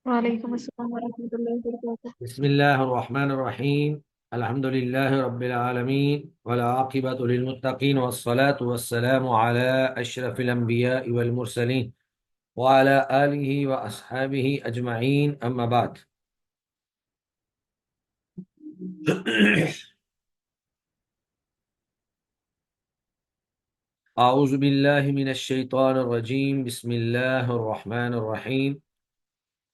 وعلیکم السلام ورحمۃ اللہ وبرکاتہ۔ بسم الله الرحمن الرحيم. الحمد لله رب العالمين والعاقبة للمتقين والصلاة والسلام على أشرف الأنبياء والمرسلين وعلى آله وأصحابه أجمعين، أما بعد. أعوذ بالله من الشيطان الرجيم. بسم الله الرحمن الرحيم.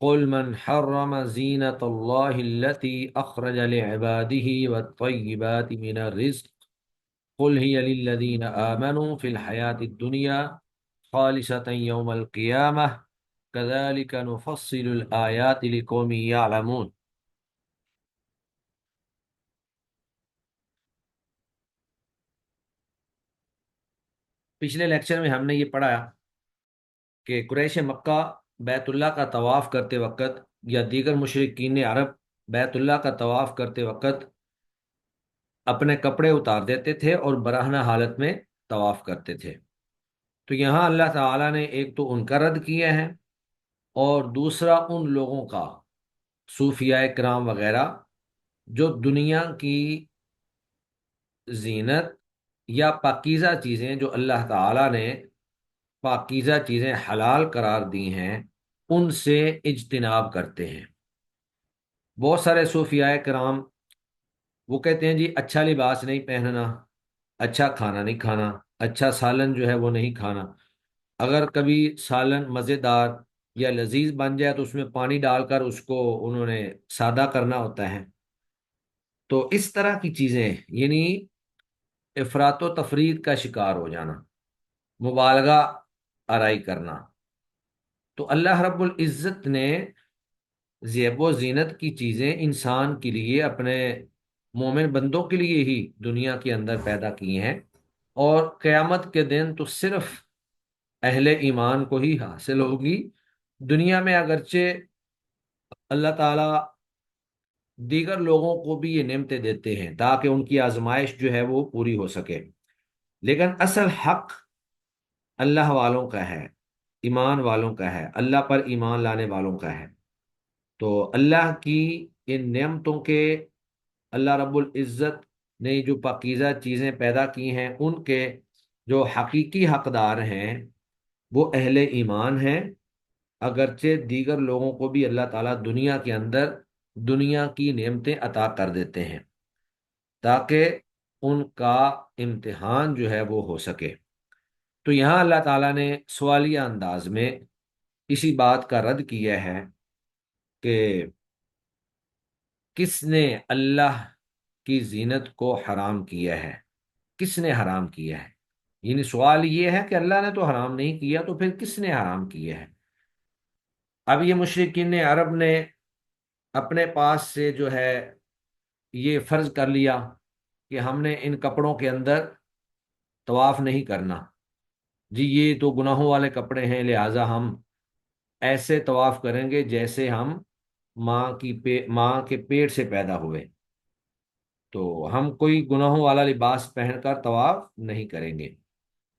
قل من حرم زينة الله التي أخرج لعباده والطيبات من الرزق قل هي للذين آمنوا في الحياة الدنيا خالصة يوم القيامة كذلك نفصل الآيات لقوم يعلمون. پچھلے لیکچر میں ہم نے یہ پڑھا کہ قریش مکہ بیت اللہ کا طواف کرتے وقت یا دیگر مشرکین عرب بیت اللہ کا طواف کرتے وقت اپنے کپڑے اتار دیتے تھے اور برہنہ حالت میں طواف کرتے تھے۔ تو یہاں اللہ تعالیٰ نے ایک تو ان کا رد کیا ہے، اور دوسرا ان لوگوں کا، صوفیاء کرام وغیرہ، جو دنیا کی زینت یا پاکیزہ چیزیں جو اللہ تعالیٰ نے پاکیزہ چیزیں حلال قرار دی ہیں ان سے اجتناب کرتے ہیں۔ بہت سارے صوفیاء کرام وہ کہتے ہیں جی اچھا لباس نہیں پہننا، اچھا کھانا نہیں کھانا، اچھا سالن جو ہے وہ نہیں کھانا۔ اگر کبھی سالن مزیدار یا لذیذ بن جائے تو اس میں پانی ڈال کر اس کو انہوں نے سادہ کرنا ہوتا ہے۔ تو اس طرح کی چیزیں، یعنی افراط و تفرید کا شکار ہو جانا، مبالغہ آرائی کرنا، تو اللہ رب العزت نے زیب و زینت کی چیزیں انسان کے لیے، اپنے مومن بندوں کے لیے ہی دنیا کے اندر پیدا کی ہیں، اور قیامت کے دن تو صرف اہل ایمان کو ہی حاصل ہوگی۔ دنیا میں اگرچہ اللہ تعالیٰ دیگر لوگوں کو بھی یہ نعمتیں دیتے ہیں تاکہ ان کی آزمائش جو ہے وہ پوری ہو سکے، لیکن اصل حق اللہ والوں کا ہے، ایمان والوں کا ہے، اللہ پر ایمان لانے والوں کا ہے۔ تو اللہ کی ان نعمتوں کے، اللہ رب العزت نے جو پاکیزہ چیزیں پیدا کی ہیں ان کے جو حقیقی حقدار ہیں وہ اہل ایمان ہیں، اگرچہ دیگر لوگوں کو بھی اللہ تعالیٰ دنیا کے اندر دنیا کی نعمتیں عطا کر دیتے ہیں تاکہ ان کا امتحان جو ہے وہ ہو سکے۔ تو یہاں اللہ تعالیٰ نے سوالیہ انداز میں اسی بات کا رد کیا ہے کہ کس نے اللہ کی زینت کو حرام کیا ہے، کس نے حرام کیا ہے؟ یعنی سوال یہ ہے کہ اللہ نے تو حرام نہیں کیا، تو پھر کس نے حرام کیا ہے؟ اب یہ مشرکین عرب نے اپنے پاس سے جو ہے یہ فرض کر لیا کہ ہم نے ان کپڑوں کے اندر طواف نہیں کرنا، جی یہ تو گناہوں والے کپڑے ہیں، لہٰذا ہم ایسے طواف کریں گے جیسے ہم ماں کے پیٹ سے پیدا ہوئے، تو ہم کوئی گناہوں والا لباس پہن کر طواف نہیں کریں گے۔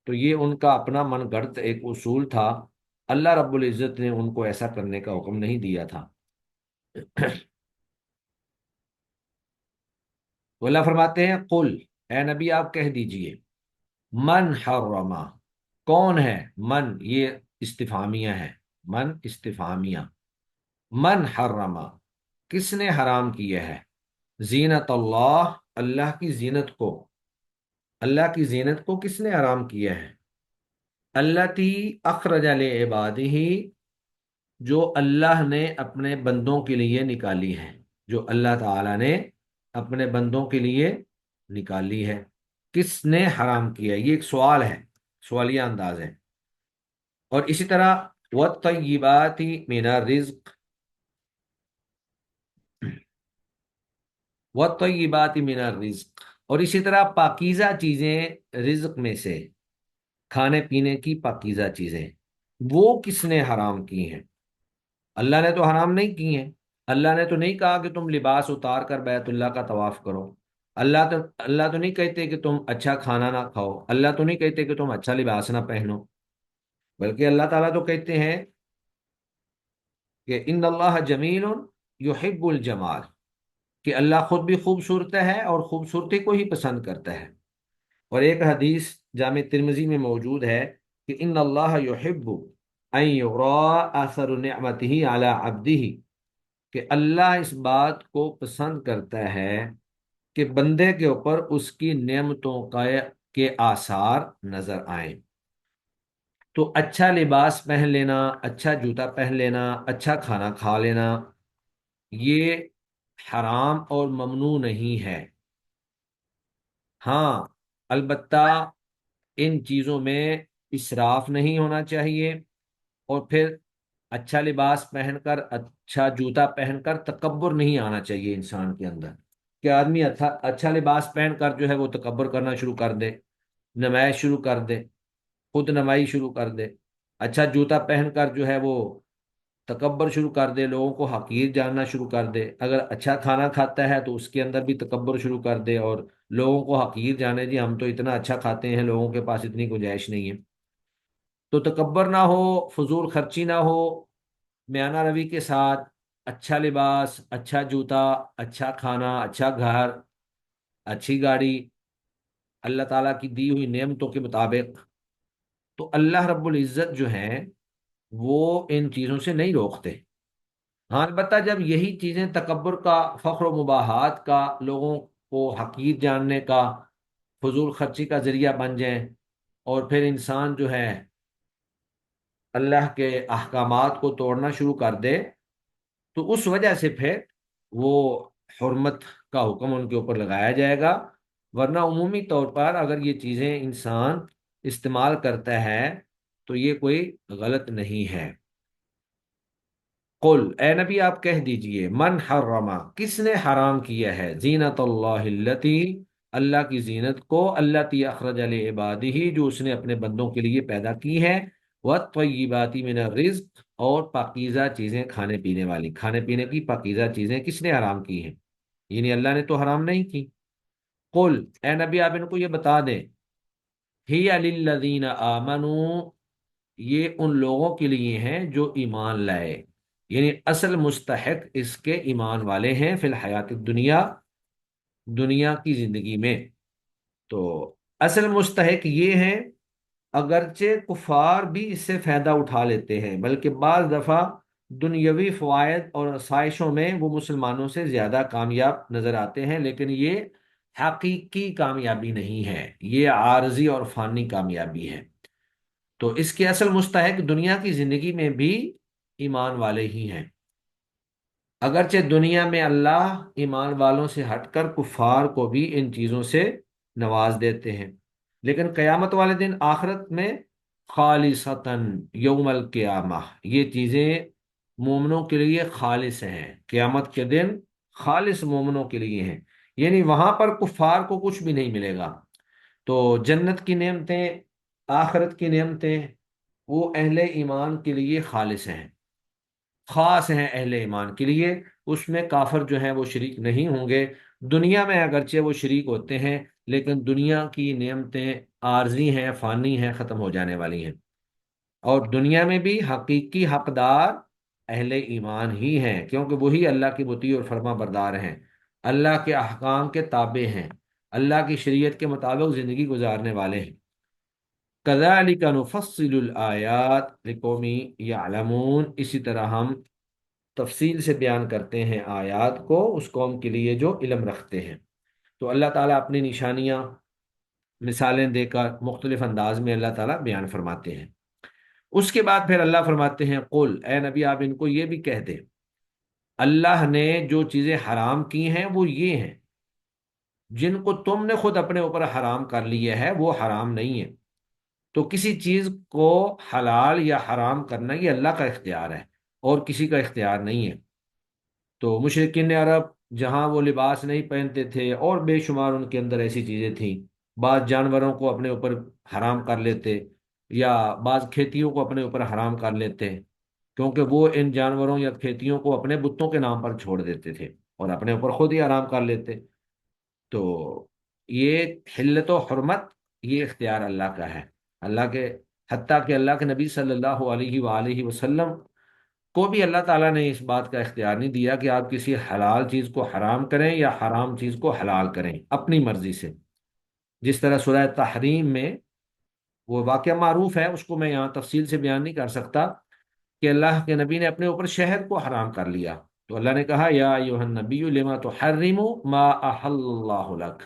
تو یہ ان کا اپنا من گھڑت ایک اصول تھا، اللہ رب العزت نے ان کو ایسا کرنے کا حکم نہیں دیا تھا۔ تو اللہ فرماتے ہیں قل، اے نبی آپ کہہ دیجئے، من حرما، کون ہے؟ من یہ استفہامیہ ہے، من استفہامیہ، من حرما، کس نے حرام کیا ہے؟ زینت اللہ، اللہ کی زینت کو، اللہ کی زینت کو کس نے حرام کیا ہے؟ التی اخرج لعبادہ، جو اللہ نے اپنے بندوں کے لیے نکالی ہے، جو اللہ تعالی نے اپنے بندوں کے لیے نکالی ہے۔ کس نے حرام کیا؟ یہ ایک سوال ہے، سوالیہ انداز ہے۔ اور اسی طرح والطیبات من الرزق، والطیبات من الرزق، اور اسی طرح پاکیزہ چیزیں رزق میں سے، کھانے پینے کی پاکیزہ چیزیں، وہ کس نے حرام کی ہیں؟ اللہ نے تو حرام نہیں کی ہیں۔ اللہ نے تو نہیں کہا کہ تم لباس اتار کر بیت اللہ کا طواف کرو، اللہ تو نہیں کہتے کہ تم اچھا کھانا نہ کھاؤ، اللہ تو نہیں کہتے کہ تم اچھا لباس نہ پہنو، بلکہ اللہ تعالیٰ تو کہتے ہیں کہ ان اللہ جمیل یحب الجمال، کہ اللہ خود بھی خوبصورت ہے اور خوبصورتی کو ہی پسند کرتا ہے۔ اور ایک حدیث جامع ترمذی میں موجود ہے کہ ان اللہ یحب ان یرا اثر نعمتہ علی عبدہ، کہ اللہ اس بات کو پسند کرتا ہے کہ بندے کے اوپر اس کی نعمتوں کا کے آثار نظر آئیں۔ تو اچھا لباس پہن لینا، اچھا جوتا پہن لینا، اچھا کھانا کھا لینا، یہ حرام اور ممنوع نہیں ہے۔ ہاں، البتہ ان چیزوں میں اسراف نہیں ہونا چاہیے، اور پھر اچھا لباس پہن کر، اچھا جوتا پہن کر تکبر نہیں آنا چاہیے انسان کے اندر، کہ آدمی اچھا اچھا لباس پہن کر جو ہے وہ تکبر کرنا شروع کر دے، نمائش شروع کر دے، خود نمائی شروع کر دے۔ اچھا جوتا پہن کر جو ہے وہ تکبر شروع کر دے، لوگوں کو حقیر جاننا شروع کر دے۔ اگر اچھا کھانا کھاتا ہے تو اس کے اندر بھی تکبر شروع کر دے اور لوگوں کو حقیر جانے، جی ہم تو اتنا اچھا کھاتے ہیں، لوگوں کے پاس اتنی گنجائش نہیں ہے۔ تو تکبر نہ ہو، فضول خرچی نہ ہو، میانہ روی کے ساتھ اچھا لباس، اچھا جوتا، اچھا کھانا، اچھا گھر، اچھی گاڑی، اللہ تعالیٰ کی دی ہوئی نعمتوں کے مطابق، تو اللہ رب العزت جو ہیں وہ ان چیزوں سے نہیں روکتے۔ ہاں، البتہ جب یہی چیزیں تکبر کا، فخر و مباحات کا، لوگوں کو حقیر جاننے کا، فضول خرچی کا ذریعہ بن جائیں، اور پھر انسان جو ہے اللہ کے احکامات کو توڑنا شروع کر دے، تو اس وجہ سے پھر وہ حرمت کا حکم ان کے اوپر لگایا جائے گا۔ ورنہ عمومی طور پر اگر یہ چیزیں انسان استعمال کرتا ہے تو یہ کوئی غلط نہیں ہے۔ قل، اے نبی آپ کہہ دیجئے، من حرما، کس نے حرام کیا ہے، زینت اللہ التی، اللہ کی زینت کو، التی اخرج لعبادہ، جو اس نے اپنے بندوں کے لیے پیدا کی ہے، والطیبات من الرزق، اور پاکیزہ چیزیں کھانے پینے والی، کھانے پینے کی پاکیزہ چیزیں کس نے حرام کی ہیں؟ یعنی اللہ نے تو حرام نہیں کی۔ قل، اے نبی آپ ان کو یہ بتا دیں، ہی للذین آمنوا، یہ ان لوگوں کے لیے ہیں جو ایمان لائے، یعنی اصل مستحق اس کے ایمان والے ہیں، فی الحیات الدنیا، دنیا کی زندگی میں۔ تو اصل مستحق یہ ہیں، اگرچہ کفار بھی اس سے فائدہ اٹھا لیتے ہیں، بلکہ بعض دفعہ دنیاوی فوائد اور آسائشوں میں وہ مسلمانوں سے زیادہ کامیاب نظر آتے ہیں، لیکن یہ حقیقی کامیابی نہیں ہے، یہ عارضی اور فانی کامیابی ہے۔ تو اس کے اصل مستحق دنیا کی زندگی میں بھی ایمان والے ہی ہیں۔ اگرچہ دنیا میں اللہ ایمان والوں سے ہٹ کر کفار کو بھی ان چیزوں سے نواز دیتے ہیں، لیکن قیامت والے دن آخرت میں خالصتاً یوم القیامہ، یہ چیزیں مومنوں کے لیے خالص ہیں، قیامت کے دن خالص مومنوں کے لیے ہیں، یعنی وہاں پر کفار کو کچھ بھی نہیں ملے گا۔ تو جنت کی نعمتیں، آخرت کی نعمتیں، وہ اہل ایمان کے لیے خالص ہیں، خاص ہیں اہل ایمان کے لیے، اس میں کافر جو ہیں وہ شریک نہیں ہوں گے۔ دنیا میں اگرچہ وہ شریک ہوتے ہیں، لیکن دنیا کی نعمتیں عارضی ہیں، فانی ہیں، ختم ہو جانے والی ہیں، اور دنیا میں بھی حقیقی حقدار اہل ایمان ہی ہیں، کیونکہ وہی اللہ کی مطیع اور فرما بردار ہیں، اللہ کے احکام کے تابع ہیں، اللہ کی شریعت کے مطابق زندگی گزارنے والے ہیں۔ کذالک نفصل الآیات لقوم یعلمون، اسی طرح ہم تفصیل سے بیان کرتے ہیں آیات کو اس قوم کے لیے جو علم رکھتے ہیں۔ تو اللہ تعالیٰ اپنی نشانیاں، مثالیں دے کر مختلف انداز میں اللہ تعالیٰ بیان فرماتے ہیں۔ اس کے بعد پھر اللہ فرماتے ہیں، قل، اے نبی آپ ان کو یہ بھی کہہ دیں، اللہ نے جو چیزیں حرام کی ہیں وہ یہ ہیں، جن کو تم نے خود اپنے اوپر حرام کر لیا ہے وہ حرام نہیں ہے۔ تو کسی چیز کو حلال یا حرام کرنا یہ اللہ کا اختیار ہے، اور کسی کا اختیار نہیں ہے۔ تو مشرکین عرب جہاں وہ لباس نہیں پہنتے تھے، اور بے شمار ان کے اندر ایسی چیزیں تھیں، بعض جانوروں کو اپنے اوپر حرام کر لیتے، یا بعض کھیتیوں کو اپنے اوپر حرام کر لیتے، کیونکہ وہ ان جانوروں یا کھیتیوں کو اپنے بتوں کے نام پر چھوڑ دیتے تھے اور اپنے اوپر خود ہی حرام کر لیتے۔ تو یہ حلت و حرمت، یہ اختیار اللہ کا ہے، اللہ کے، حتیٰ کہ اللہ کے نبی صلی اللہ علیہ وآلہ وسلم کو بھی اللہ تعالیٰ نے اس بات کا اختیار نہیں دیا کہ آپ کسی حلال چیز کو حرام کریں یا حرام چیز کو حلال کریں اپنی مرضی سے. جس طرح سورہ تحریم میں وہ واقعہ معروف ہے، اس کو میں یہاں تفصیل سے بیان نہیں کر سکتا، کہ اللہ کے نبی نے اپنے اوپر شہد کو حرام کر لیا. تو اللہ نے کہا یا ایھا النبی لما تحرم ما احل اللہ لک،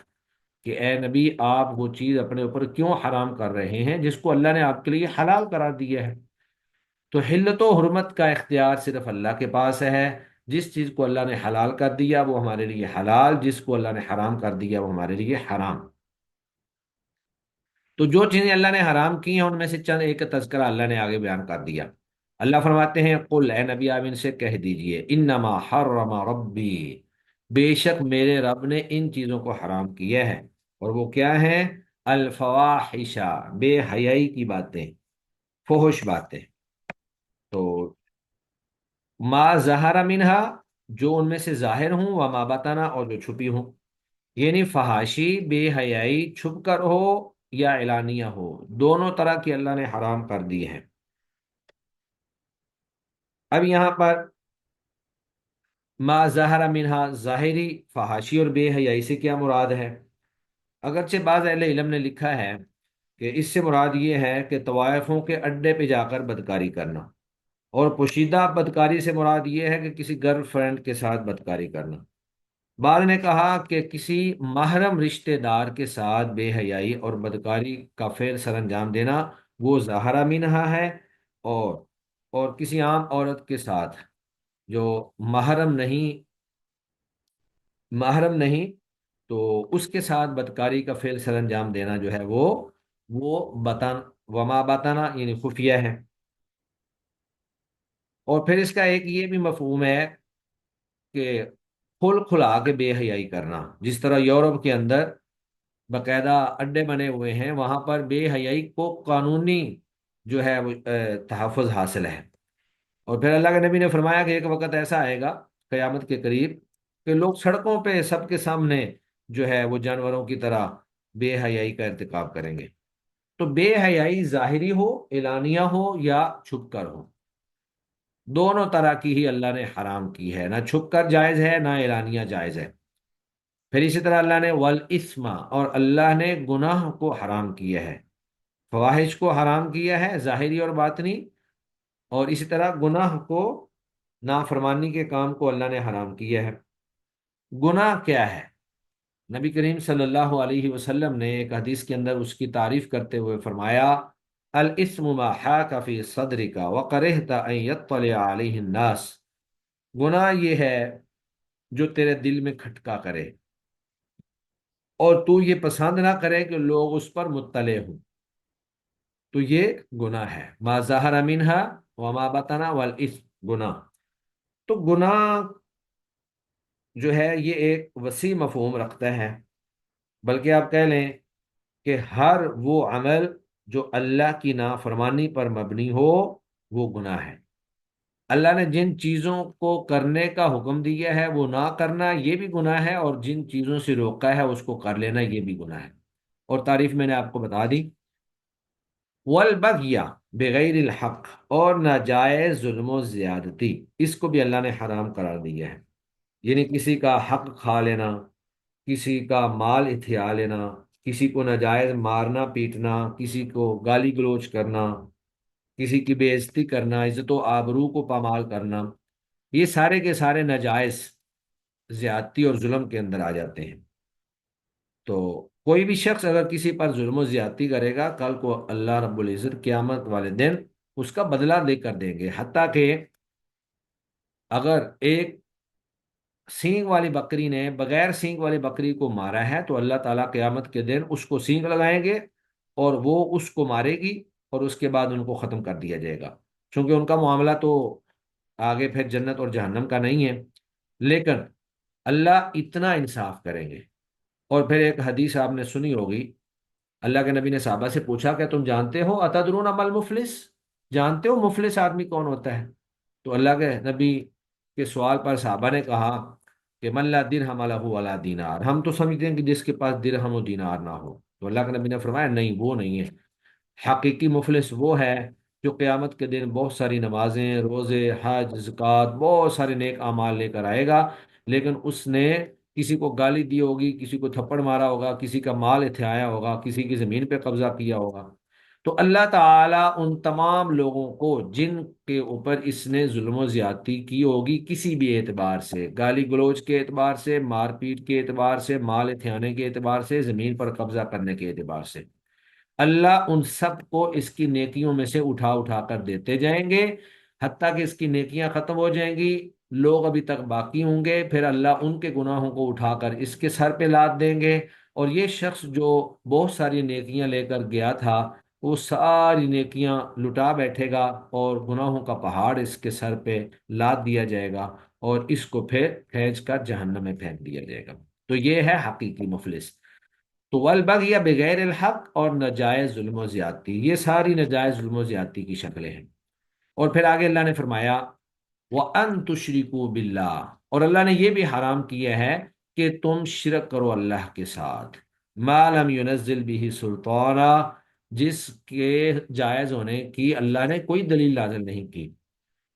کہ اے نبی آپ وہ چیز اپنے اوپر کیوں حرام کر رہے ہیں جس کو اللہ نے آپ کے لیے حلال قرار دیا ہے. تو حلت و حرمت کا اختیار صرف اللہ کے پاس ہے. جس چیز کو اللہ نے حلال کر دیا وہ ہمارے لیے حلال، جس کو اللہ نے حرام کر دیا وہ ہمارے لیے حرام. تو جو چیزیں اللہ نے حرام کی ہیں ان میں سے چند ایک کا تذکرہ اللہ نے آگے بیان کر دیا. اللہ فرماتے ہیں قل، اے نبی آپ ان سے کہہ دیجئے، انما حرم ربی، بے شک میرے رب نے ان چیزوں کو حرام کیا ہے. اور وہ کیا ہیں؟ الفواحش، بے حیائی کی باتیں، فحش باتیں. تو ما ظہر منہا، جو ان میں سے ظاہر ہوں، وما بطنا، اور جو چھپی ہوں. یعنی فحاشی، بے حیائی چھپ کر ہو یا اعلانیہ ہو، دونوں طرح کی اللہ نے حرام کر دی ہے. اب یہاں پر ما ظہر منہا، ظاہری فحاشی اور بے حیائی سے کیا مراد ہے؟ اگرچہ بعض اہل علم نے لکھا ہے کہ اس سے مراد یہ ہے کہ طوائفوں کے اڈے پہ جا کر بدکاری کرنا، اور پوشیدہ بدکاری سے مراد یہ ہے کہ کسی گرل فرینڈ کے ساتھ بدکاری کرنا. بعض نے کہا کہ کسی محرم رشتہ دار کے ساتھ بے حیائی اور بدکاری کا فعل سر انجام دینا وہ ظاہرہ منہا ہے. اور کسی عام عورت کے ساتھ جو محرم نہیں محرم نہیں تو اس کے ساتھ بدکاری کا فعل سر انجام دینا جو ہے وہ بتان وما بتانا یعنی خفیہ ہے. اور پھر اس کا ایک یہ بھی مفہوم ہے کہ کھل کھلا کے بے حیائی کرنا. جس طرح یورپ کے اندر باقاعدہ اڈے بنے ہوئے ہیں، وہاں پر بے حیائی کو قانونی جو ہے وہ تحفظ حاصل ہے. اور پھر اللہ کے نبی نے فرمایا کہ ایک وقت ایسا آئے گا قیامت کے قریب کہ لوگ سڑکوں پہ سب کے سامنے جو ہے وہ جانوروں کی طرح بے حیائی کا ارتکاب کریں گے. تو بے حیائی ظاہری ہو، اعلانیہ ہو، یا چھپ کر ہو، دونوں طرح کی ہی اللہ نے حرام کی ہے. نہ چھپ کر جائز ہے، نہ اعلانیہ جائز ہے. پھر اسی طرح اللہ نے والاسم، اور اللہ نے گناہ کو حرام کیا ہے، فواحش کو حرام کیا ہے ظاہری اور باطنی. اور اسی طرح گناہ کو، نافرمانی کے کام کو اللہ نے حرام کیا ہے. گناہ کیا ہے؟ نبی کریم صلی اللہ علیہ وسلم نے ایک حدیث کے اندر اس کی تعریف کرتے ہوئے فرمایا الاسم ما حاک فی صدرک وکرہت ان یطلع علیہ الناس، گناہ یہ ہے جو تیرے دل میں کھٹکا کرے اور تو یہ پسند نہ کرے کہ لوگ اس پر مطلع ہوں. تو یہ گناہ ہے. ما ظہر منہا وما بطن والاسم، گناہ. تو گناہ جو ہے یہ ایک وسیع مفہوم رکھتا ہے، بلکہ آپ کہہ لیں کہ ہر وہ عمل جو اللہ کی نافرمانی پر مبنی ہو وہ گناہ ہے. اللہ نے جن چیزوں کو کرنے کا حکم دیا ہے وہ نہ کرنا یہ بھی گناہ ہے، اور جن چیزوں سے روکا ہے اس کو کر لینا یہ بھی گناہ ہے. اور تعریف میں نے آپ کو بتا دی. والبغی بغیر الحق، اور ناجائز ظلم و زیادتی، اس کو بھی اللہ نے حرام قرار دیا ہے. یعنی کسی کا حق کھا لینا، کسی کا مال ہتھیا لینا، کسی کو ناجائز مارنا پیٹنا، کسی کو گالی گلوچ کرنا، کسی کی بے عزتی کرنا، عزت و آبرو کو پامال کرنا، یہ سارے کے سارے ناجائز زیادتی اور ظلم کے اندر آ جاتے ہیں. تو کوئی بھی شخص اگر کسی پر ظلم و زیادتی کرے گا، کل کو اللہ رب العزت قیامت والے دن اس کا بدلہ دے کر دیں گے. حتیٰ کہ اگر ایک سینگ والی بکری نے بغیر سینگ والی بکری کو مارا ہے تو اللہ تعالیٰ قیامت کے دن اس کو سینگ لگائیں گے اور وہ اس کو مارے گی، اور اس کے بعد ان کو ختم کر دیا جائے گا. چونکہ ان کا معاملہ تو آگے پھر جنت اور جہنم کا نہیں ہے، لیکن اللہ اتنا انصاف کریں گے. اور پھر ایک حدیث آپ نے سنی ہوگی، اللہ کے نبی نے صحابہ سے پوچھا کہ تم جانتے ہو اتدرون ما المفلس، جانتے ہو مفلس آدمی کون ہوتا ہے؟ تو اللہ کے نبی کے سوال پر صحابہ نے کہا کہ من لا درہم لہ ولا دینار، ہم تو سمجھتے ہیں کہ جس کے پاس درہم و دینار نہ ہو. تو اللہ کے نبی نے فرمایا نہیں، وہ نہیں ہے. حقیقی مفلس وہ ہے جو قیامت کے دن بہت ساری نمازیں، روزے، حج، زکوٰۃ، بہت سارے نیک اعمال لے کر آئے گا، لیکن اس نے کسی کو گالی دی ہوگی، کسی کو تھپڑ مارا ہوگا، کسی کا مال ہتھیایا ہوگا، کسی کی زمین پہ قبضہ کیا ہوگا، تو اللہ تعالیٰ ان تمام لوگوں کو جن کے اوپر اس نے ظلم و زیادتی کی ہوگی کسی بھی اعتبار سے، گالی گلوچ کے اعتبار سے، مار پیٹ کے اعتبار سے، مال ہتھیانے کے اعتبار سے، زمین پر قبضہ کرنے کے اعتبار سے، اللہ ان سب کو اس کی نیکیوں میں سے اٹھا اٹھا کر دیتے جائیں گے، حتیٰ کہ اس کی نیکیاں ختم ہو جائیں گی، لوگ ابھی تک باقی ہوں گے، پھر اللہ ان کے گناہوں کو اٹھا کر اس کے سر پہ لاد دیں گے، اور یہ شخص جو بہت ساری نیکیاں لے کر گیا تھا وہ ساری نیکیاں لٹا بیٹھے گا، اور گناہوں کا پہاڑ اس کے سر پہ لاد دیا جائے گا، اور اس کو پھر کھینچ کر جہنم میں پھینک دیا جائے گا۔ تو یہ ہے حقیقی مفلس۔ تو والبغی بغیر الحق، اور ناجائز ظلم و زیادتی، یہ ساری ناجائز ظلم و زیادتی کی شکلیں ہیں۔ اور پھر آگے اللہ نے فرمایا وَأَن تُشْرِكُوا بِاللَّهِ، اور اللہ نے یہ بھی حرام کیا ہے کہ تم شرک کرو اللہ کے ساتھ، مَا لَمْ يُنَزِّلْ بِهِ سُلْطَانًا، جس کے جائز ہونے کی اللہ نے کوئی دلیل نازل نہیں کی۔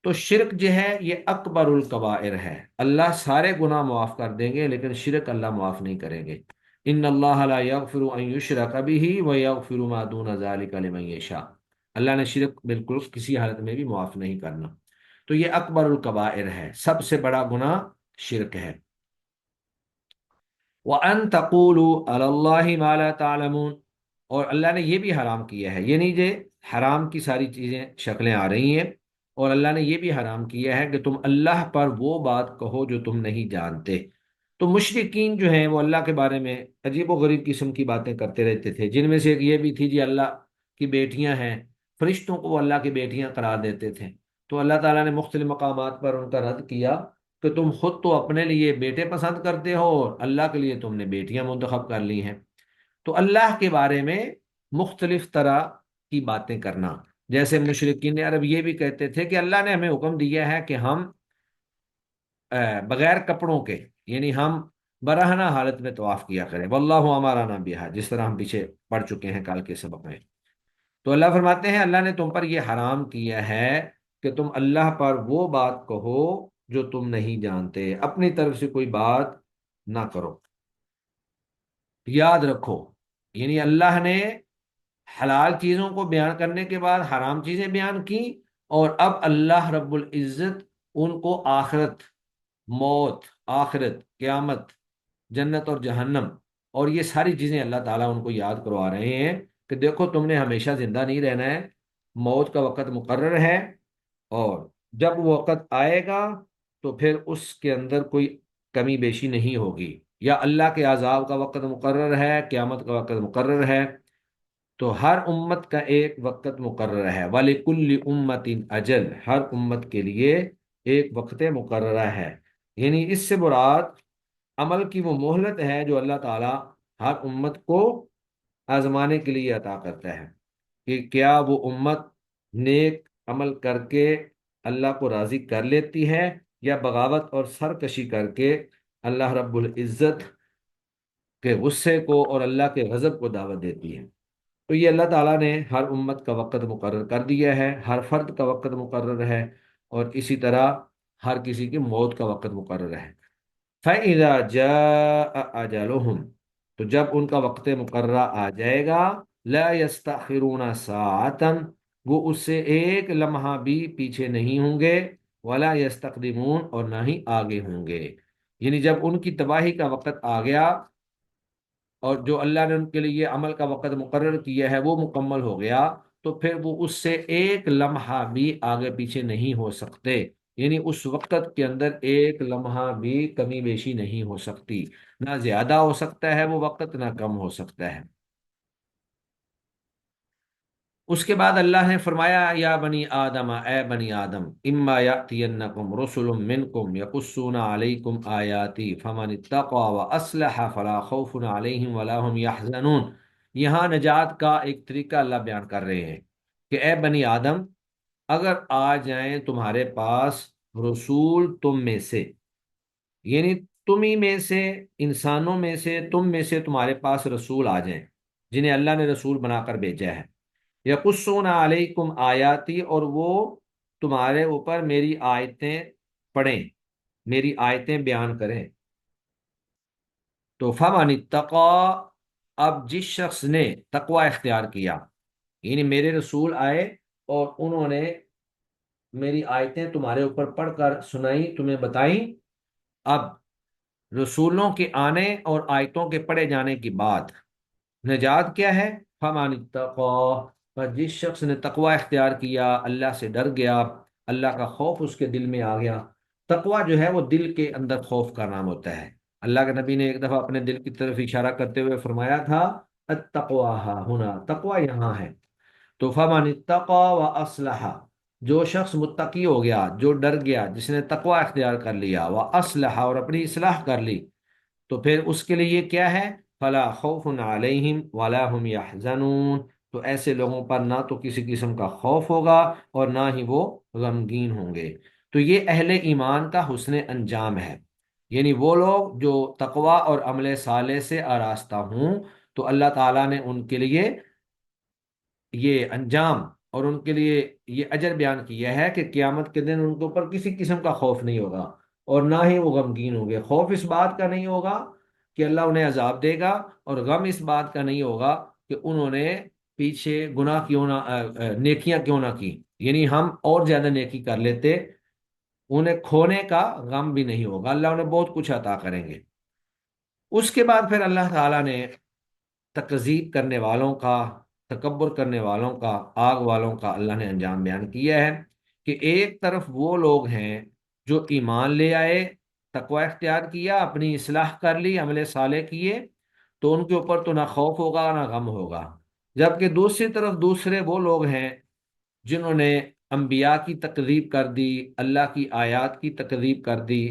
تو شرک جو ہے یہ اکبر الکبائر ہے، اللہ سارے گناہ معاف کر دیں گے لیکن شرک اللہ معاف نہیں کریں گے۔ ان اللہ لا یغفر ان یشرک بہ ویغفر ما دون ذلک لمن یشاء، اللہ نے شرک بالکل کسی حالت میں بھی معاف نہیں کرنا۔ تو یہ اکبر الکبائر ہے، سب سے بڑا گناہ شرک ہے۔ وَأَن تَقُولُوا عَلَى اللَّهِ مَا لَا تَعْلَمُونَ، اور اللہ نے یہ بھی حرام کیا ہے، یہ نہیں جو حرام کی ساری چیزیں شکلیں آ رہی ہیں، اور اللہ نے یہ بھی حرام کیا ہے کہ تم اللہ پر وہ بات کہو جو تم نہیں جانتے۔ تو مشرکین جو ہیں وہ اللہ کے بارے میں عجیب و غریب قسم کی باتیں کرتے رہتے تھے، جن میں سے ایک یہ بھی تھی جی اللہ کی بیٹیاں ہیں، فرشتوں کو وہ اللہ کی بیٹیاں قرار دیتے تھے۔ تو اللہ تعالیٰ نے مختلف مقامات پر ان کا رد کیا کہ تم خود تو اپنے لیے بیٹے پسند کرتے ہو اور اللہ کے لیے تم نے بیٹیاں منتخب کر لی ہیں۔ تو اللہ کے بارے میں مختلف طرح کی باتیں کرنا، جیسے مشرکین عرب یہ بھی کہتے تھے کہ اللہ نے ہمیں حکم دیا ہے کہ ہم بغیر کپڑوں کے، یعنی ہم برہنہ حالت میں طواف کیا کریں، واللہ امرنا بہا، جس طرح ہم پیچھے پڑھ چکے ہیں کل کے سبق میں۔ تو اللہ فرماتے ہیں اللہ نے تم پر یہ حرام کیا ہے کہ تم اللہ پر وہ بات کہو جو تم نہیں جانتے، اپنی طرف سے کوئی بات نہ کرو۔ یاد رکھو، یعنی اللہ نے حلال چیزوں کو بیان کرنے کے بعد حرام چیزیں بیان کی، اور اب اللہ رب العزت ان کو آخرت، موت، آخرت، قیامت، جنت اور جہنم، اور یہ ساری چیزیں اللہ تعالیٰ ان کو یاد کروا رہے ہیں کہ دیکھو تم نے ہمیشہ زندہ نہیں رہنا ہے، موت کا وقت مقرر ہے، اور جب وہ وقت آئے گا تو پھر اس کے اندر کوئی کمی بیشی نہیں ہوگی، یا اللہ کے عذاب کا وقت مقرر ہے، قیامت کا وقت مقرر ہے، تو ہر امت کا ایک وقت مقرر ہے، وَلِكُلِّ أُمَّةٍ أَجَلٌ، ہر امت کے لیے ایک وقت مقررہ ہے، یعنی اس سے مراد عمل کی وہ مہلت ہے جو اللہ تعالیٰ ہر امت کو آزمانے کے لیے عطا کرتا ہے، کہ کیا وہ امت نیک عمل کر کے اللہ کو راضی کر لیتی ہے، یا بغاوت اور سرکشی کر کے اللہ رب العزت کے غصے کو اور اللہ کے غضب کو دعوت دیتی ہے۔ تو یہ اللہ تعالیٰ نے ہر امت کا وقت مقرر کر دیا ہے، ہر فرد کا وقت مقرر ہے، اور اسی طرح ہر کسی کی موت کا وقت مقرر ہے۔ فَإِذَا جَاءَ أَجَلُهُمْ، تو جب ان کا وقت مقررہ آ جائے گا، لَا يَسْتَأْخِرُونَ سَاعَةً، وہ اس سے ایک لمحہ بھی پیچھے نہیں ہوں گے، وَلَا يَسْتَقْدِمُونَ، اور نہ ہی آگے ہوں گے، یعنی جب ان کی تباہی کا وقت آ گیا اور جو اللہ نے ان کے لیے عمل کا وقت مقرر کیا ہے وہ مکمل ہو گیا، تو پھر وہ اس سے ایک لمحہ بھی آگے پیچھے نہیں ہو سکتے، یعنی اس وقت کے اندر ایک لمحہ بھی کمی بیشی نہیں ہو سکتی، نہ زیادہ ہو سکتا ہے وہ وقت، نہ کم ہو سکتا ہے۔ اس کے بعد اللہ نے فرمایا یا بنی آدم، اے بنی آدم، اما یاتینکم رسل منکم یقصون علیکم آیاتی فمن اتقى واصلح فلا خوف علیہم ولا هم یحزنون، یہاں نجات کا ایک طریقہ اللہ بیان کر رہے ہیں کہ اے بنی آدم، اگر آ جائیں تمہارے پاس رسول تم میں سے، یعنی تم ہی میں سے، انسانوں میں سے، تم میں سے تمہارے پاس رسول آ جائیں جنہیں اللہ نے رسول بنا کر بھیجا ہے، یقصون علیکم آیاتی، اور وہ تمہارے اوپر میری آیتیں پڑھیں، میری آیتیں بیان کریں۔ تو فمن اتقا، اب جس شخص نے تقوی اختیار کیا، یعنی میرے رسول آئے اور انہوں نے میری آیتیں تمہارے اوپر پڑھ کر سنائی، تمہیں بتائیں، اب رسولوں کے آنے اور آیتوں کے پڑھے جانے کی بات، نجات کیا ہے؟ فَمَنِ اتَّقَىٰ، پر جس شخص نے تقوی اختیار کیا، اللہ سے ڈر گیا، اللہ کا خوف اس کے دل میں آ گیا۔ تقوی جو ہے وہ دل کے اندر خوف کا نام ہوتا ہے۔ اللہ کے نبی نے ایک دفعہ اپنے دل کی طرف اشارہ کرتے ہوئے فرمایا تھا، التقویٰ ہا ہنا، تقوی یہاں ہے۔ تو فَمَنِ اتَّقَىٰ وَأَصْلَحَ، جو شخص متقی ہو گیا، جو ڈر گیا، جس نے تقوی اختیار کر لیا، وَأَصْلَحَ، اور اپنی اصلاح کر لی، تو پھر اس کے لیے یہ کیا ہے؟ فلا خوف علیہم ولا هم يحزنون، تو ایسے لوگوں پر نہ تو کسی قسم کا خوف ہوگا اور نہ ہی وہ غمگین ہوں گے۔ تو یہ اہل ایمان کا حسن انجام ہے، یعنی وہ لوگ جو تقوی اور عمل صالح سے آراستہ ہوں، تو اللہ تعالیٰ نے ان کے لیے یہ انجام اور ان کے لیے یہ اجر بیان کیا ہے کہ قیامت کے دن ان کے اوپر کسی قسم کا خوف نہیں ہوگا اور نہ ہی وہ غمگین ہوں گے۔ خوف اس بات کا نہیں ہوگا کہ اللہ انہیں عذاب دے گا، اور غم اس بات کا نہیں ہوگا کہ انہوں نے پیچھے گناہ کیوں نہ نیکیاں کیوں نہ کی، یعنی ہم اور زیادہ نیکی کر لیتے، انہیں کھونے کا غم بھی نہیں ہوگا، اللہ انہیں بہت کچھ عطا کریں گے۔ اس کے بعد پھر اللہ تعالیٰ نے تکذیب کرنے والوں کا، تکبر کرنے والوں کا، آگ والوں کا اللہ نے انجام بیان کیا ہے کہ ایک طرف وہ لوگ ہیں جو ایمان لے آئے، تقوی اختیار کیا، اپنی اصلاح کر لی، عمل صالح کیے، تو ان کے اوپر تو نہ خوف ہوگا نہ غم ہوگا۔ جبکہ دوسری طرف دوسرے وہ لوگ ہیں جنہوں نے انبیاء کی تکذیب کر دی، اللہ کی آیات کی تکذیب کر دی،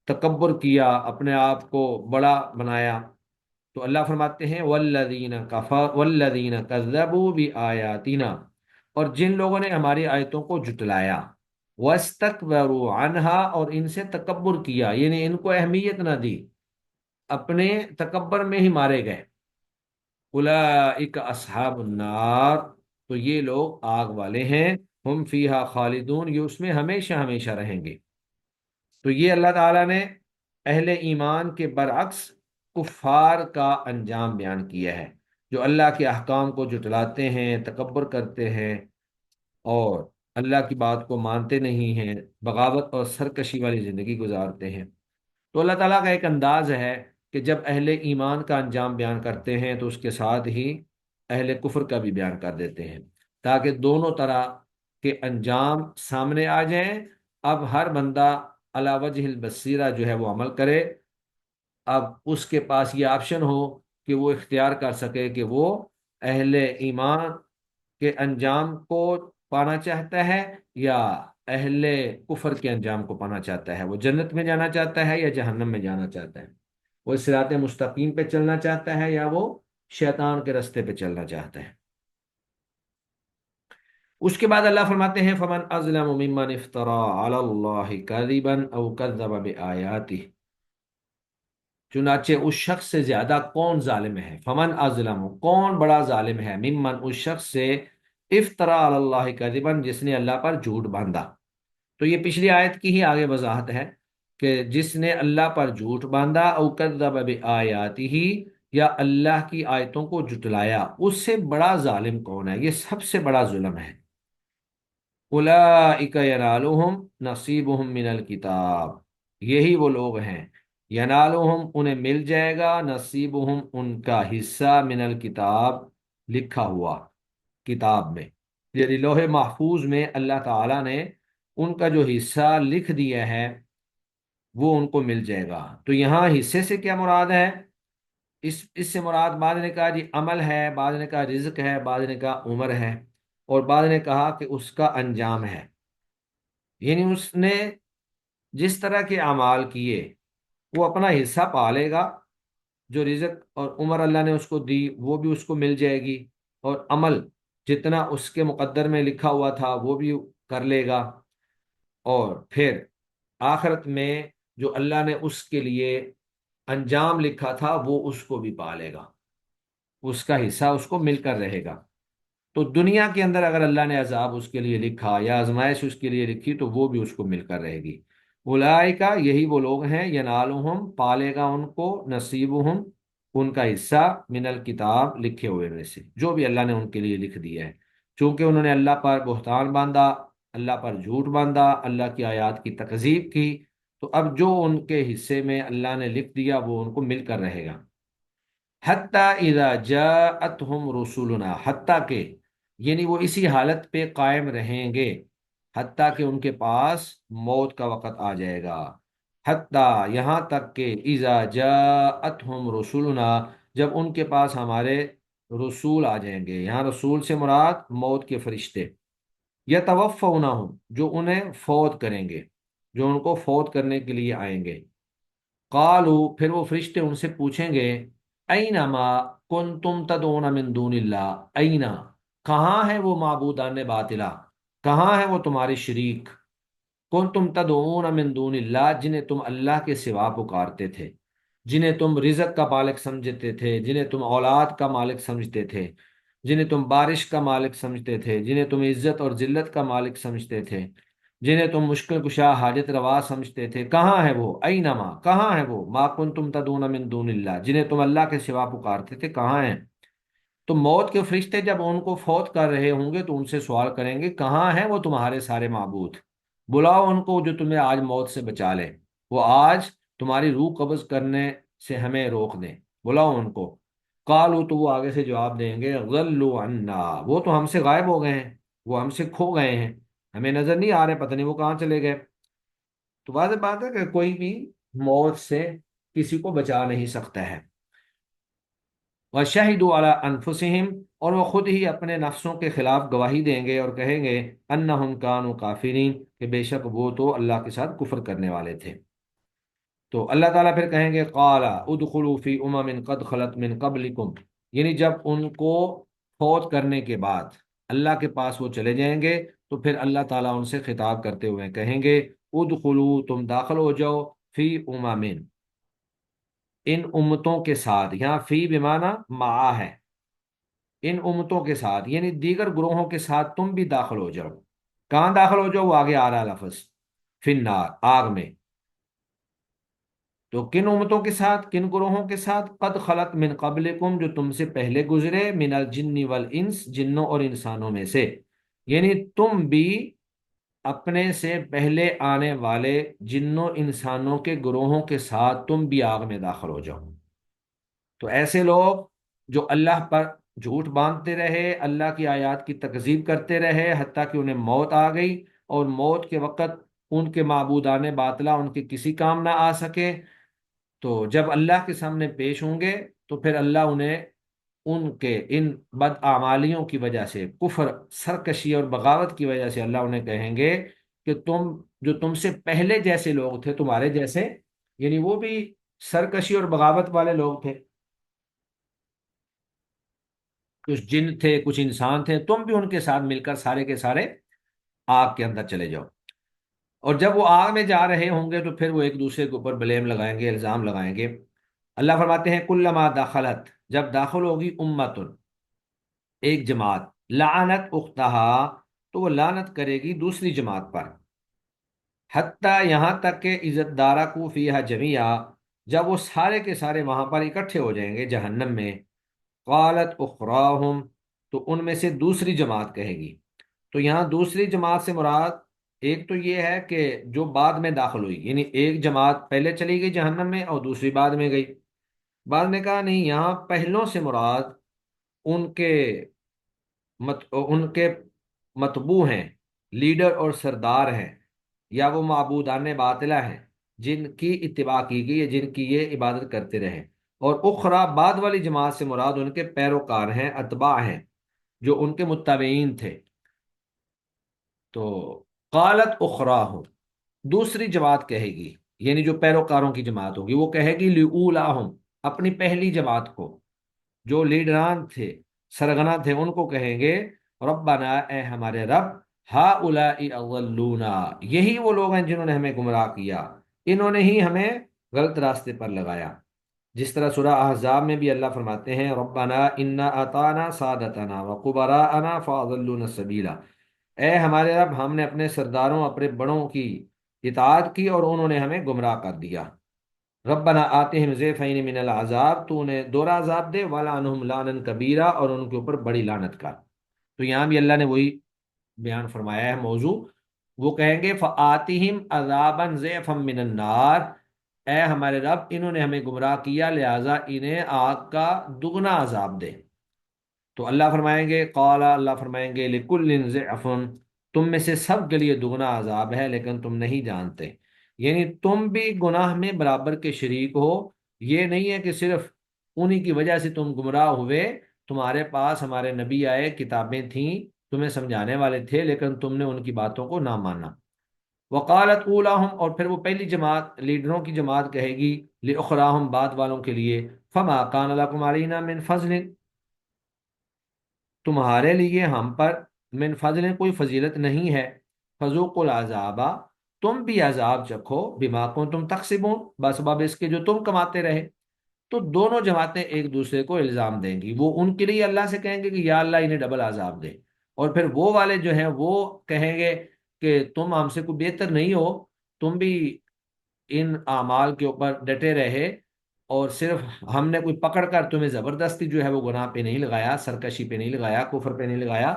تکبر کیا، اپنے آپ کو بڑا بنایا، تو اللہ فرماتے ہیں والذین کذبوا بآیاتنا، اور جن لوگوں نے ہماری آیتوں کو جھٹلایا، واستکبروا عنہا، اور ان سے تکبر کیا، یعنی ان کو اہمیت نہ دی، اپنے تکبر میں ہی مارے گئے، اولئک اصحاب النار، تو یہ لوگ آگ والے ہیں، ہم فیہا خالدون، یہ اس میں ہمیشہ ہمیشہ رہیں گے۔ تو یہ اللہ تعالیٰ نے اہل ایمان کے برعکس کفار کا انجام بیان کیا ہے، جو اللہ کے احکام کو جھٹلاتے ہیں، تکبر کرتے ہیں اور اللہ کی بات کو مانتے نہیں ہیں، بغاوت اور سرکشی والی زندگی گزارتے ہیں۔ تو اللہ تعالیٰ کا ایک انداز ہے کہ جب اہل ایمان کا انجام بیان کرتے ہیں تو اس کے ساتھ ہی اہل کفر کا بھی بیان کر دیتے ہیں، تاکہ دونوں طرح کے انجام سامنے آ جائیں۔ اب ہر بندہ علی وجہ البصیرہ جو ہے وہ عمل کرے، اب اس کے پاس یہ آپشن ہو کہ وہ اختیار کر سکے کہ وہ اہل ایمان کے انجام کو پانا چاہتا ہے یا اہل کفر کے انجام کو پانا چاہتا ہے، وہ جنت میں جانا چاہتا ہے یا جہنم میں جانا چاہتا ہے، وہ صراط مستقیم پہ چلنا چاہتا ہے یا وہ شیطان کے رستے پہ چلنا چاہتا ہے۔ اس کے بعد اللہ فرماتے ہیں فمن اظلم ممن افترى على الله كذبا او كذب بآياته، چنانچہ اس شخص سے زیادہ کون ظالم ہے، فمن اظلم، کون بڑا ظالم ہے، ممن، اس شخص سے، افترا علی اللہ کذبا، جس نے اللہ پر جھوٹ باندھا۔ تو یہ پچھلی آیت کی ہی آگے وضاحت ہے کہ جس نے اللہ پر جھوٹ باندھا، او کذب بآیاتہ، یا اللہ کی آیتوں کو جھٹلایا، اس سے بڑا ظالم کون ہے؟ یہ سب سے بڑا ظلم ہے۔ اولئک ینالہم نصیبہم من الکتاب، یہی وہ لوگ ہیں، ینالہم، انہیں مل جائے گا، نصیبہم، ان کا حصہ، من الکتاب، لکھا ہوا کتاب میں، یعنی لوح محفوظ میں اللہ تعالیٰ نے ان کا جو حصہ لکھ دیا ہے وہ ان کو مل جائے گا۔ تو یہاں حصے سے کیا مراد ہے؟ اس سے مراد، بعض نے کہا جی عمل ہے، بعض نے کہا رزق ہے، بعض نے کہا عمر ہے، اور بعض نے کہا کہ اس کا انجام ہے، یعنی اس نے جس طرح کے اعمال کیے وہ اپنا حصہ پالے گا، جو رزق اور عمر اللہ نے اس کو دی وہ بھی اس کو مل جائے گی، اور عمل جتنا اس کے مقدر میں لکھا ہوا تھا وہ بھی کر لے گا، اور پھر آخرت میں جو اللہ نے اس کے لیے انجام لکھا تھا وہ اس کو بھی پالے گا، اس کا حصہ اس کو مل کر رہے گا۔ تو دنیا کے اندر اگر اللہ نے عذاب اس کے لیے لکھا یا آزمائش اس کے لیے لکھی تو وہ بھی اس کو مل کر رہے گی۔ اولئک، یہی وہ لوگ ہیں، ینالہم، پالے گا ان کو، نصیبہم، ان کا حصہ، من الکتاب، لکھے ہوئے میں سے، جو بھی اللہ نے ان کے لیے لکھ دیا ہے۔ چونکہ انہوں نے اللہ پر بہتان باندھا، اللہ پر جھوٹ باندھا، اللہ کی آیات کی تکذیب کی، تو اب جو ان کے حصے میں اللہ نے لکھ دیا وہ ان کو مل کر رہے گا۔ حتیٰ اذا جاءتہم رسولنا، حتیٰ کہ، یعنی وہ اسی حالت پہ قائم رہیں گے حتیٰ کہ ان کے پاس موت کا وقت آ جائے گا۔ حتیٰ، یہاں تک کہ، اذا جاءتہم رسولنا، جب ان کے پاس ہمارے رسول آ جائیں گے، یہاں رسول سے مراد موت کے فرشتے، یتوفونہم، جو انہیں فوت کریں گے، جو ان کو فوت کرنے کے لیے آئیں گے۔ قالو، پھر وہ فرشتے ان سے پوچھیں گے، اینما کنتم تدعون من دون اللہ، اینا، کہاں ہے وہ معبودان باطلہ، کہاں ہے وہ تمہارے شریک، کنتم تدعون من دون اللہ، جنہیں تم اللہ کے سوا پکارتے تھے، جنہیں تم رزق کا مالک سمجھتے تھے، جنہیں تم اولاد کا مالک سمجھتے تھے، جنہیں تم بارش کا مالک سمجھتے تھے، جنہیں تم عزت اور ذلت کا مالک سمجھتے تھے، جنہیں تم مشکل کشا حاجت روا سمجھتے تھے، کہاں ہے وہ، اینما، کہاں ہے وہ، ما کنتم تدعون من دون اللہ، جنہیں تم اللہ کے سوا پکارتے تھے، کہاں ہیں؟ تو موت کے فرشتے جب ان کو فوت کر رہے ہوں گے تو ان سے سوال کریں گے، کہاں ہیں وہ تمہارے سارے معبود، بلاؤ ان کو جو تمہیں آج موت سے بچا لے، وہ آج تمہاری روح قبض کرنے سے ہمیں روک دیں، بلاؤ ان کو۔ قالوا، تو وہ آگے سے جواب دیں گے، غلوا عنا، وہ تو ہم سے غائب ہو گئے ہیں، وہ ہم سے کھو گئے ہیں، ہمیں نظر نہیں آ رہے، پتہ نہیں وہ کہاں چلے گئے۔ تو واضح بات ہے کہ کوئی بھی موت سے کسی کو بچا نہیں سکتا ہے۔ وَشَهِدُوا عَلَىٰ أَنفُسِهِمْ، اور وہ خود ہی اپنے نفسوں کے خلاف گواہی دیں گے اور کہیں گے، أَنَّهُمْ كَانُوا كَافِرِينَ، کہ بے شک وہ تو اللہ کے ساتھ کفر کرنے والے تھے۔ تو اللہ تعالیٰ پھر کہیں گے، قَالَ ادْخُلُوا فِي أُمَمٍ قَدْ خَلَتْ مِن قَبْلِكُمْ، یعنی جب ان کو فوت کرنے کے بعد اللہ کے پاس وہ چلے جائیں گے تو پھر اللہ تعالیٰ ان سے خطاب کرتے ہوئے کہیں گے، ادخلوا، تم داخل ہو جاؤ، فی امم، ان امتوں کے ساتھ، یہاں فی بمعنی مع ہے، ان امتوں کے ساتھ یعنی دیگر گروہوں کے ساتھ تم بھی داخل ہو جاؤ۔ کہاں داخل ہو جاؤ؟ وہ آگے آ رہا لفظ، فی النار، آگ میں۔ تو کن امتوں کے ساتھ، کن گروہوں کے ساتھ؟ قد خلت من قبلکم، جو تم سے پہلے گزرے، من الجن والانس، جنوں اور انسانوں میں سے، یعنی تم بھی اپنے سے پہلے آنے والے جنوں انسانوں کے گروہوں کے ساتھ تم بھی آگ میں داخل ہو جاؤ۔ تو ایسے لوگ جو اللہ پر جھوٹ باندھتے رہے، اللہ کی آیات کی تکذیب کرتے رہے، حتیٰ کہ انہیں موت آ گئی، اور موت کے وقت ان کے معبودان باطلہ ان کے کسی کام نہ آ سکے، تو جب اللہ کے سامنے پیش ہوں گے تو پھر اللہ انہیں ان کے ان بد اعمالیوں کی وجہ سے، کفر، سرکشی اور بغاوت کی وجہ سے، اللہ انہیں کہیں گے کہ تم، جو تم سے پہلے جیسے لوگ تھے، تمہارے جیسے، یعنی وہ بھی سرکشی اور بغاوت والے لوگ تھے، کچھ جن تھے کچھ انسان تھے، تم بھی ان کے ساتھ مل کر سارے کے سارے آگ کے اندر چلے جاؤ۔ اور جب وہ آگ میں جا رہے ہوں گے تو پھر وہ ایک دوسرے کے اوپر بلیم لگائیں گے، الزام لگائیں گے۔ اللہ فرماتے ہیں، کلما دخلت، جب داخل ہوگی، امتن، ایک جماعت، لعنت اختہا، تو وہ لعنت کرے گی دوسری جماعت پر، حتیٰ، یہاں تک کہ، عزت دارہ کو فیہا جمیعا، جب وہ سارے کے سارے وہاں پر اکٹھے ہو جائیں گے جہنم میں، قالت اخراہم، تو ان میں سے دوسری جماعت کہے گی۔ تو یہاں دوسری جماعت سے مراد ایک تو یہ ہے کہ جو بعد میں داخل ہوئی، یعنی ایک جماعت پہلے چلی گئی جہنم میں اور دوسری بعد میں گئی۔ بعد نے کہا نہیں، یہاں پہلوں سے مراد ان کے ان کے متبوع ہیں، لیڈر اور سردار ہیں، یا وہ معبودان باطلہ ہیں جن کی اتباع کی گئی ہے، جن کی یہ عبادت کرتے رہے۔ اور اخرا، بعد والی جماعت سے مراد ان کے پیروکار ہیں، اتباع ہیں، جو ان کے متبعین تھے۔ تو قالت اخراہم، دوسری جماعت کہے گی، یعنی جو پیروکاروں کی جماعت ہوگی، وہ کہے گی لِأُولَاهُمْ، اپنی پہلی جماعت کو، جو لیڈران تھے، سرغنہ تھے، ان کو کہیں گے، ربنا، اے ہمارے رب، ہؤلاء اضلونا، یہی وہ لوگ ہیں جنہوں نے ہمیں گمراہ کیا، انہوں نے ہی ہمیں غلط راستے پر لگایا، جس طرح سورہ احزاب میں بھی اللہ فرماتے ہیں ربنا انا اطعنا سادتنا وقبراءنا فاضلونا السبیلا، اے ہمارے رب ہم نے اپنے سرداروں اپنے بڑوں کی اطاعت کی اور انہوں نے ہمیں گمراہ کر دیا۔ ربنا آتہم ضعفین من العذاب، تو انہیں دوہرا عذاب دے، ولعنہم لعنا کبیرہ، اور ان کے اوپر بڑی لعنت کر۔ تو یہاں بھی اللہ نے وہی بیان فرمایا ہے موضوع۔ وہ کہیں گے فآتہم عذابا ضعفا من النار، اے ہمارے رب انہوں نے ہمیں گمراہ کیا لہذا انہیں آگ کا دگنا عذاب دے۔ تو اللہ فرمائیں گے قال اللہ فرمائیں گے لکل ضعف، تم میں سے سب کے لیے دگنا عذاب ہے لیکن تم نہیں جانتے، یعنی تم بھی گناہ میں برابر کے شریک ہو۔ یہ نہیں ہے کہ صرف انہی کی وجہ سے تم گمراہ ہوئے، تمہارے پاس ہمارے نبی آئے، کتابیں تھیں، تمہیں سمجھانے والے تھے، لیکن تم نے ان کی باتوں کو نہ مانا۔ وقالت اولاہم، اور پھر وہ پہلی جماعت لیڈروں کی جماعت کہے گی لاخراہم بعد والوں کے لیے فما کان لکم علینا من فضل، تمہارے لیے ہم پر من فضل کوئی فضیلت نہیں ہے، فذوقوا العذاب، تم بھی عذاب چکھو، بما کنتم تکسبون، بسبب اس کے جو تم کماتے رہے۔ تو دونوں جماعتیں ایک دوسرے کو الزام دیں گی، وہ ان کے لیے اللہ سے کہیں گے کہ یا اللہ انہیں ڈبل عذاب دے، اور پھر وہ والے جو ہیں وہ کہیں گے کہ تم ہم سے کوئی بہتر نہیں ہو، تم بھی ان اعمال کے اوپر ڈٹے رہے، اور صرف ہم نے کوئی پکڑ کر تمہیں زبردستی جو ہے وہ گناہ پہ نہیں لگایا، سرکشی پہ نہیں لگایا، کفر پہ نہیں لگایا،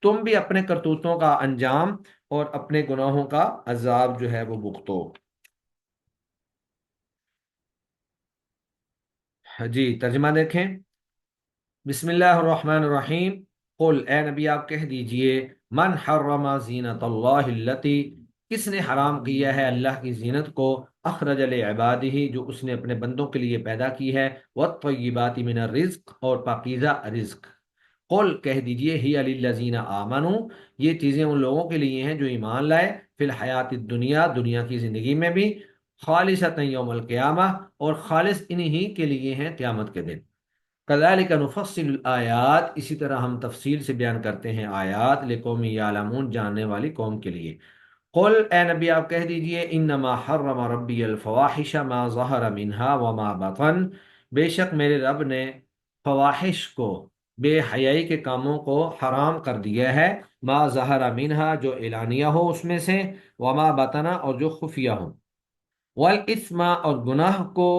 تم بھی اپنے کرتوتوں کا انجام اور اپنے گناہوں کا عذاب جو ہے وہ بھگتو۔ جی ترجمہ دیکھیں۔ بسم اللہ الرحمن الرحیم، قل اے نبی آپ کہہ دیجئے من حرم زینت اللہ التی، کس نے حرام کیا ہے اللہ کی زینت کو، اخرج لعبادہ جو اس نے اپنے بندوں کے لیے پیدا کی ہے، والطیبات من الرزق اور پاکیزہ رزق۔ قل کہہ دیجئے ہی للذین آمنوا، یہ چیزیں ان لوگوں کے لیے ہیں جو ایمان لائے، فی الحیات الدنیا دنیا کی زندگی میں بھی، خالصۃ یوم القیامہ اور خالص انہی کے لیے ہیں قیامت کے دن۔ کذالک نفصل الآیات، اسی طرح ہم تفصیل سے بیان کرتے ہیں آیات، لقوم یعلمون جاننے والی قوم کے لیے۔ قل اے نبی آپ کہہ دیجئے انما حرم ربی الفواحش ما ظہر منہا وما بطن، بے شک میرے رب نے فواحش کو، بے حیائی کے کاموں کو حرام کر دیا ہے، ما ظہر منہا جو اعلانیہ ہو اس میں سے، وما بطن اور جو خفیہ ہو، والاثم اور گناہ کو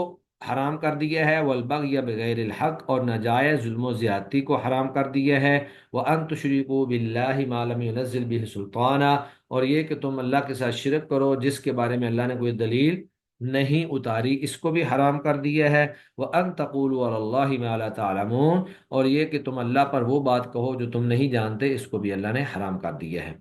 حرام کر دیا ہے، والبغی بغیر الحق اور ناجائز ظلم و زیادتی کو حرام کر دیا ہے، وان تشرکوا باللہ ما لم ينزل به سلطانا، اور یہ کہ تم اللہ کے ساتھ شرک کرو جس کے بارے میں اللہ نے کوئی دلیل نہیں اتاری، اس کو بھی حرام کر دیا ہے، وان تقولوا علی اللہ ما لا تعلمون، اور یہ کہ تم اللہ پر وہ بات کہو جو تم نہیں جانتے، اس کو بھی اللہ نے حرام کر دیا ہے۔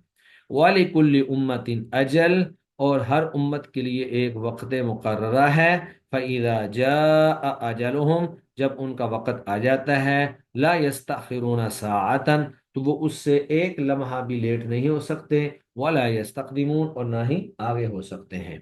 وَلِكُلِّ أُمَّةٍ أَجَلٌ، اور ہر امت کے لیے ایک وقت مقررہ ہے، فَإِذَا جَاءَ أَجَلُهُمْ، جب ان کا وقت آ جاتا ہے، لَا يَسْتَأْخِرُونَ سَاعَةً، تو وہ اس سے ایک لمحہ بھی لیٹ نہیں ہو سکتے، وَلَا يَسْتَقْدِمُونَ اور نہ ہی آگے ہو سکتے ہیں۔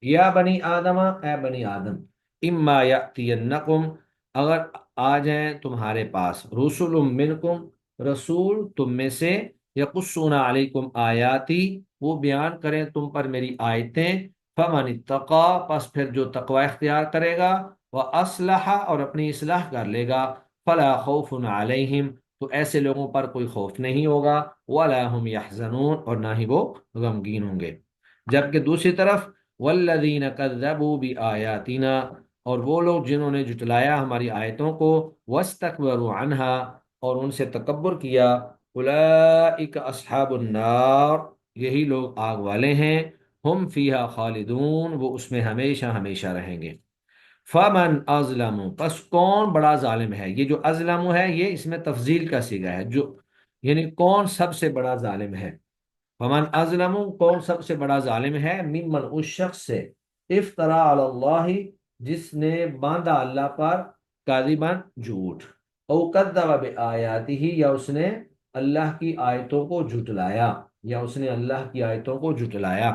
یا بنی آدم، اے بنی آدم، اما یأتینکم، اگر آ جائیں تمہارے پاس، رسول منکم، رسول تم میں سے، یقصون علیکم آیاتی، وہ بیان کریں تم پر میری آیتیں، فمن اتقا، پس پھر جو تقوی اختیار کرے گا، واصلح اور اپنی اصلاح کر لے گا، فلا خوف علیہم، تو ایسے لوگوں پر کوئی خوف نہیں ہوگا، ولا هم یحزنون اور نہ ہی وہ غمگین ہوں گے۔ جبکہ دوسری طرف والذین کذبوا بآیاتنا، اور وہ لوگ جنہوں نے جھٹلایا ہماری آیتوں کو، واستکبروا عنہا اور ان سے تکبر کیا، اولئک اصحاب النار، یہی لوگ آگ والے ہیں، ہم فیہا خالدون، وہ اس میں ہمیشہ ہمیشہ رہیں گے۔ فمن اظلم، پس کون بڑا ظالم ہے، یہ جو اظلم ہے یہ اس میں تفضیل کا صیغہ ہے، جو یعنی کون سب سے بڑا ظالم ہے۔ فمن اظلم، کون سب سے بڑا ظالم ہے، ممن اس شخص سے، افترا علی اللہ، جس نے باندھا اللہ پر، کاذبا جھوٹ، او کذب بآیاتہ، یا اس نے اللہ کی آیتوں کو جھٹلایا، یا اس نے اللہ کی آیتوں کو جھٹلایا۔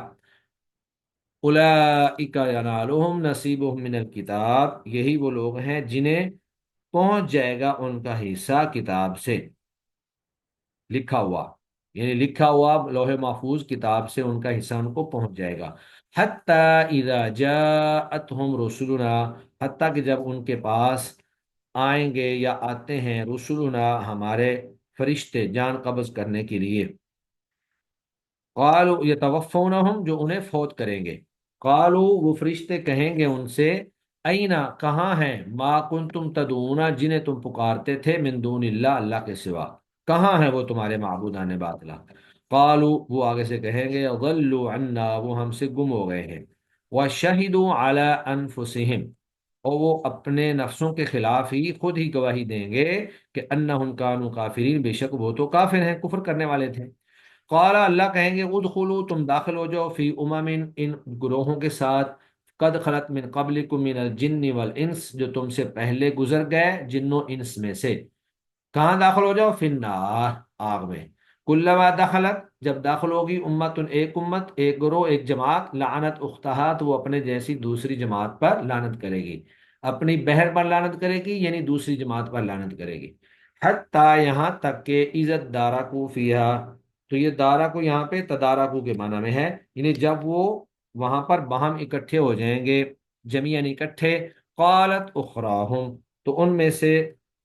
اولئک ینالہم نصیبہم من الکتاب، یہی وہ لوگ ہیں جنہیں پہنچ جائے گا ان کا حصہ کتاب سے، لکھا ہوا، یعنی لکھا ہوا لوح محفوظ کتاب سے ان کا حصہ ان کو پہنچ جائے گا۔ حتی اذا جاءتہم رسلنا، حتیٰ کہ جب ان کے پاس آئیں گے یا آتے ہیں رسلنا ہمارے فرشتے جان قبض کرنے کے لیے، قالوا یتوفونہم جو انہیں فوت کریں گے، قالوا وہ فرشتے کہیں گے ان سے، اینا کہاں ہیں، ما کنتم تدعون جنہیں تم پکارتے تھے، من دون اللہ اللہ کے سوا، کہاں ہیں وہ تمہارے معبودان باطلا، قالوا وہ آگے سے کہیں گے، ضلوا عنا وہ ہم سے گم ہو گئے ہیں، وشہدوا علی انفسہم اور وہ اپنے نفسوں کے خلاف ہی خود ہی گواہی دیں گے کہ انہم کانوا کافرین بے شک وہ تو کافر ہیں، کفر کرنے والے تھے، قال اللہ کہیں گے ادخلوا تم داخل ہو جاؤ فی امم ان گروہوں کے ساتھ، قد خلت من قبلکم من الجن والانس جو تم سے پہلے گزر گئے جنوں انس میں سے، کہاں داخل ہو جاؤ، فی النار آگ میں، کلما دخلت جب داخل ہوگی امت ایک گروہ ایک جماعت، لعنت اختہا تو وہ اپنے جیسی دوسری جماعت پر لعنت کرے گی، اپنی بہن پر لعنت کرے گی یعنی دوسری جماعت پر لعنت کرے گی، حتی یہاں تک کہ عزت دارا کو فیہا، تو یہ دارا کو یہاں پہ تدارا کو کے معنی میں ہے، یعنی جب وہ وہاں پر باہم اکٹھے ہو جائیں گے جمیعاً اکٹھے، قالت اخراہم تو ان میں سے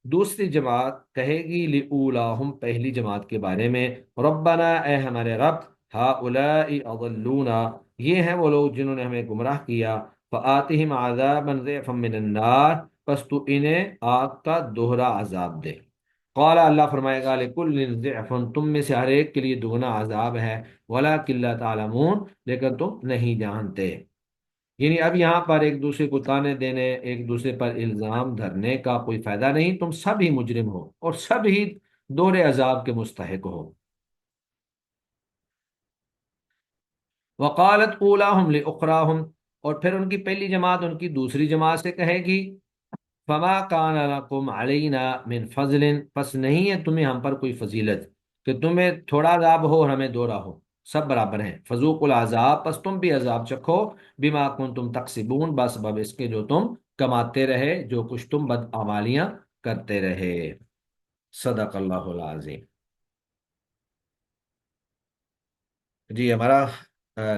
دوسری جماعت کہے گی لِأُولاہم پہلی جماعت کے بارے میں، ربنا اے ہمارے رب، ہؤلاء اضلونا یہ ہیں وہ لوگ جنہوں نے ہمیں گمراہ کیا، فآتہم عذابا ضعفا من النار پس تو انہیں آگ کا دوہرا عذاب دے، قال اللہ فرمائے گا لِكُلٍّ ضِعْفٌ تم میں سے ہر ایک کے لیے دگنا عذاب ہے، وَلَٰكِن لَا تَعْلَمُونَ لیکن تم نہیں جانتے، یعنی اب یہاں پر ایک دوسرے کو تانے دینے ایک دوسرے پر الزام دھرنے کا کوئی فائدہ نہیں، تم سب ہی مجرم ہو اور سب ہی دور عذاب کے مستحق ہو، وقالت اولاہم لاخراہم اور پھر ان کی پہلی جماعت ان کی دوسری جماعت سے کہے گی، فما کان لکم علینا من فضل پس نہیں ہے تمہیں ہم پر کوئی فضیلت کہ تمہیں تھوڑا عذاب ہو اور ہمیں دوہرا ہو، سب برابر ہیں، فذوقوا العذاب پس تم بھی عذاب چکھو، بما کنتم تکسبون بسبب اس کے جو تم کماتے رہے جو کچھ تم بدعمالیاں کرتے رہے، صدق اللہ العظیم۔ جی ہمارا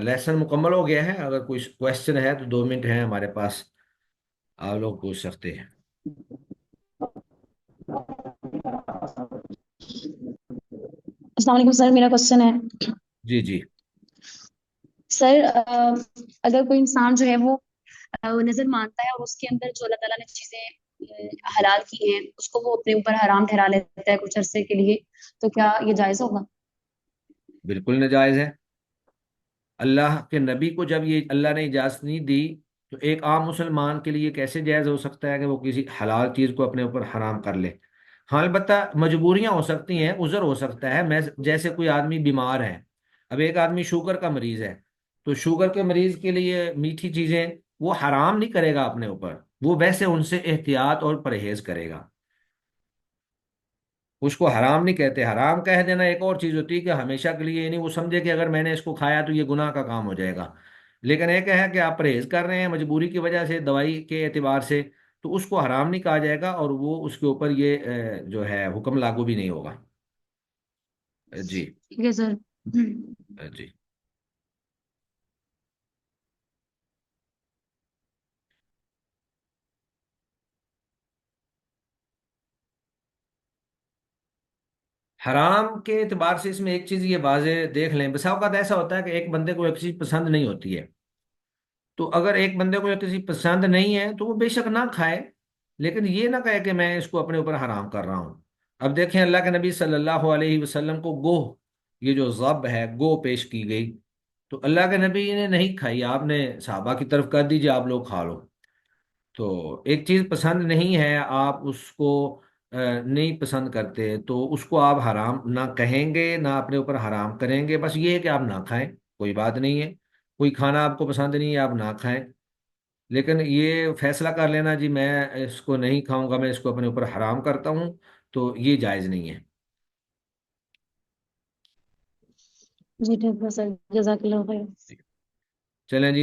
لیسن مکمل ہو گیا ہے، اگر کوئی کوشچن ہے تو 2 منٹ ہیں ہمارے پاس، آپ لوگ پوچھ سکتے ہیں۔ السلام علیکم سر، میرا کوشچن ہے جی جی سر، اگر کوئی انسان جو ہے وہ نظر مانتا ہے اور اس کے اندر جو اللہ تعالیٰ نے چیزیں حلال کی ہیں اس کو وہ اپنے اوپر حرام ٹھہرا لیتا ہے کچھ عرصے کے لیے، تو کیا یہ جائز ہوگا؟ بالکل ناجائز ہے، اللہ کے نبی کو جب یہ اللہ نے اجازت نہیں دی تو ایک عام مسلمان کے لیے کیسے جائز ہو سکتا ہے کہ وہ کسی حلال چیز کو اپنے اوپر حرام کر لے، ہاں البتہ مجبوریاں ہو سکتی ہیں، عذر ہو سکتا ہے، میں جیسے کوئی آدمی بیمار ہے، اب ایک آدمی شوگر کا مریض ہے تو شوگر کے مریض کے لیے میٹھی چیزیں وہ حرام نہیں کرے گا اپنے اوپر، وہ ویسے ان سے احتیاط اور پرہیز کرے گا، اس کو حرام نہیں کہتے، حرام کہہ دینا ایک اور چیز ہوتی ہے کہ ہمیشہ کے لیے، یعنی وہ سمجھے کہ اگر میں نے اس کو کھایا تو یہ گناہ کا کام ہو جائے گا، لیکن ایک ہے کہ آپ پرہیز کر رہے ہیں مجبوری کی وجہ سے دوائی کے اعتبار سے، تو اس کو حرام نہیں کہا جائے گا اور وہ اس کے اوپر یہ جو ہے حکم لاگو بھی نہیں ہوگا۔ جی ٹھیک ہے سر۔ جی حرام کے اعتبار سے اس میں ایک چیز یہ واضح دیکھ لیں، بسا اوقات ایسا ہوتا ہے کہ ایک بندے کو ایک چیز پسند نہیں ہوتی ہے، تو اگر ایک بندے کو کسی پسند نہیں ہے تو وہ بے شک نہ کھائے، لیکن یہ نہ کہے کہ میں اس کو اپنے اوپر حرام کر رہا ہوں۔ اب دیکھیں اللہ کے نبی صلی اللہ علیہ وسلم کو گوہ، یہ جو ذب ہے گو پیش کی گئی تو اللہ کے نبی نے نہیں کھائی، آپ نے صحابہ کی طرف کر دیجیے آپ لوگ کھا لو، تو ایک چیز پسند نہیں ہے آپ اس کو نہیں پسند کرتے تو اس کو آپ حرام نہ کہیں گے نہ اپنے اوپر حرام کریں گے، بس یہ ہے کہ آپ نہ کھائیں، کوئی بات نہیں ہے، کوئی کھانا آپ کو پسند نہیں ہے آپ نہ کھائیں، لیکن یہ فیصلہ کر لینا جی میں اس کو نہیں کھاؤں گا میں اس کو اپنے اوپر حرام کرتا ہوں تو یہ جائز نہیں ہے۔ جی ٹھیک ہے سر، جزاک اللہ خیر۔ چلیں جی